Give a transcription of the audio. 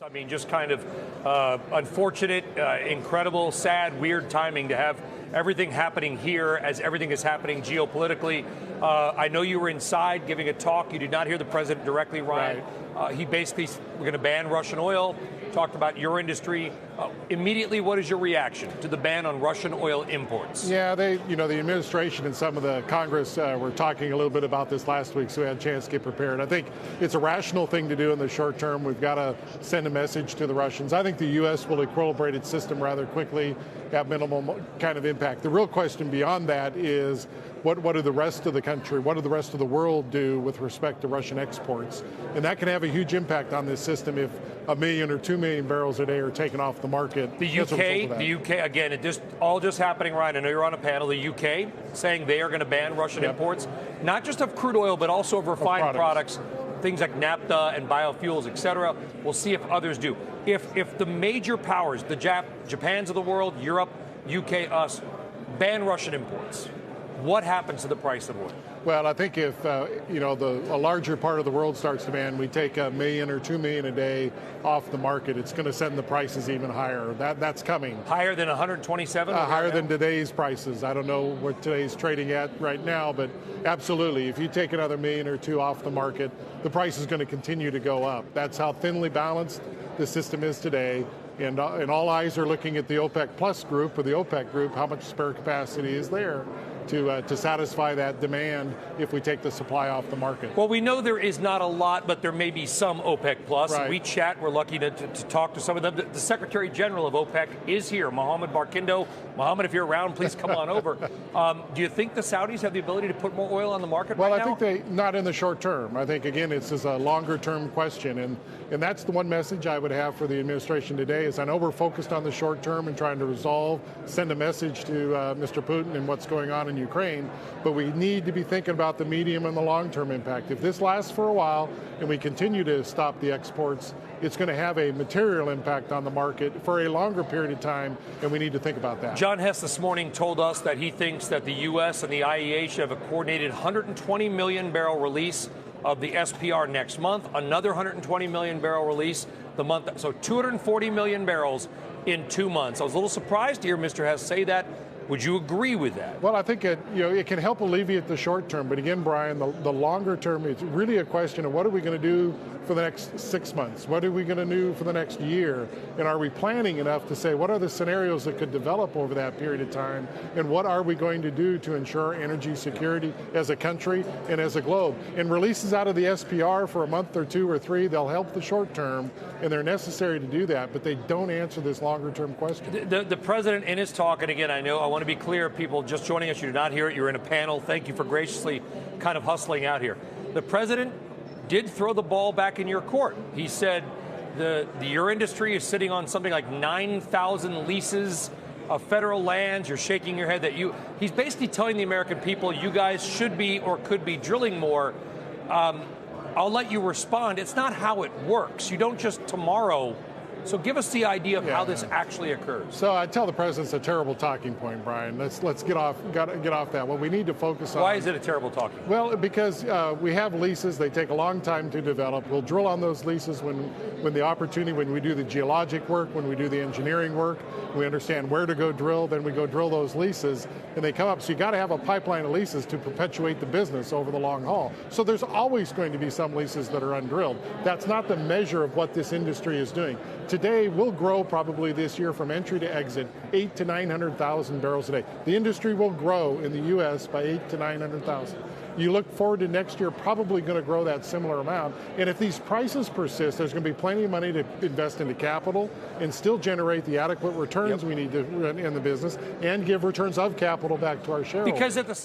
I mean, just kind of unfortunate, incredible, sad, weird timing to have everything happening here as everything is happening geopolitically. I know you were inside giving a talk. You did not hear the president directly, Ryan. Right. He basically, we're going to ban Russian oil, talked about your industry. Immediately, what is your reaction to the ban on Russian oil imports? Yeah, the administration and some of the Congress were talking a little bit about this last week, so we had a chance to get prepared. I think it's a rational thing to do in the short term. We've got to send a message to the Russians. I think the U.S. will equilibrate its system rather quickly, have minimal kind of impact. The real question beyond that is, what do the rest of the country, what do the rest of the world do with respect to Russian exports? And that can have a huge impact on this system if 1 million or 2 million barrels a day are taken off the market. The UK, again, it just happening, Ryan. I know you're on a panel. The UK saying they are going to ban Russian imports, not just of crude oil, but also of refined products, things like naphtha and biofuels, et cetera. We'll see if others do. If the major powers, the Japans of the world, Europe, UK, us, ban Russian imports, what happens to the price of oil? Well, I think if a larger part of the world starts to ban, we take 1 million or 2 million a day off the market, it's going to send the prices even higher. That's coming. Higher than 127? Higher than today's prices. I don't know what today's trading at right now, but absolutely, if you take another 1 million or 2 off the market, the price is going to continue to go up. That's how thinly balanced the system is today. And all eyes are looking at the OPEC Plus group, or the OPEC group, how much spare capacity is there to satisfy that demand if we take the supply off the market. Well, we know there is not a lot, but there may be some OPEC Plus. Right. We chat. We're lucky to talk to some of them. The Secretary General of OPEC is here, Mohammed Barkindo. Mohammed, if you're around, please come on over. Do you think the Saudis have the ability to put more oil on the market right now? Well, I think not in the short term. I think, again, it's a longer-term question. And that's the one message I would have for the administration today is I know we're focused on the short term and trying to resolve, send a message to Mr. Putin and what's going on in Ukraine, but we need to be thinking about the medium and the long-term impact. If this lasts for a while and we continue to stop the exports, it's going to have a material impact on the market for a longer period of time, and we need to think about that. John Hess this morning told us that he thinks that the U.S. and the IEA should have a coordinated 120 million barrel release of the SPR next month, another 120 million barrel release the month, so 240 million barrels in 2 months. I was a little surprised to hear Mr. Hess say that. Would you agree with that? Well, I think it can help alleviate the short term, but again, Brian, the longer term, it's really a question of what are we going to do for the next 6 months? What are we going to do for the next year? And are we planning enough to say what are the scenarios that could develop over that period of time? And what are we going to do to ensure energy security as a country and as a globe? And releases out of the SPR for a month or 2 or 3, they'll help the short term, and they're necessary to do that, but they don't answer this longer term question. The president in his talk, and again, I want to be clear, people just joining us, you do not hear it, you're in a panel. Thank you for graciously kind of hustling out here. The president did throw the ball back in your court. He said your industry is sitting on something like 9,000 leases of federal lands. You're shaking your head that he's basically telling the American people you guys should be or could be drilling more. I'll let you respond. It's not how it works. You don't just tomorrow. So give us the idea of how this actually occurs. So I tell the president it's a terrible talking point, Brian. Let's get off that. What we need to focus on. Why is it a terrible talking point? Well, because we have leases. They take a long time to develop. We'll drill on those leases when the opportunity, when we do the geologic work, when we do the engineering work, we understand where to go drill. Then we go drill those leases, and they come up. So you got to have a pipeline of leases to perpetuate the business over the long haul. So there's always going to be some leases that are undrilled. That's not the measure of what this industry is doing. Today, we'll grow probably this year from entry to exit 800,000 to 900,000 barrels a day. The industry will grow in the U.S. by 800,000 to 900,000. You look forward to next year, probably going to grow that similar amount. And if these prices persist, there's going to be plenty of money to invest into capital and still generate the adequate returns we need to run in the business and give returns of capital back to our shareholders. Because at the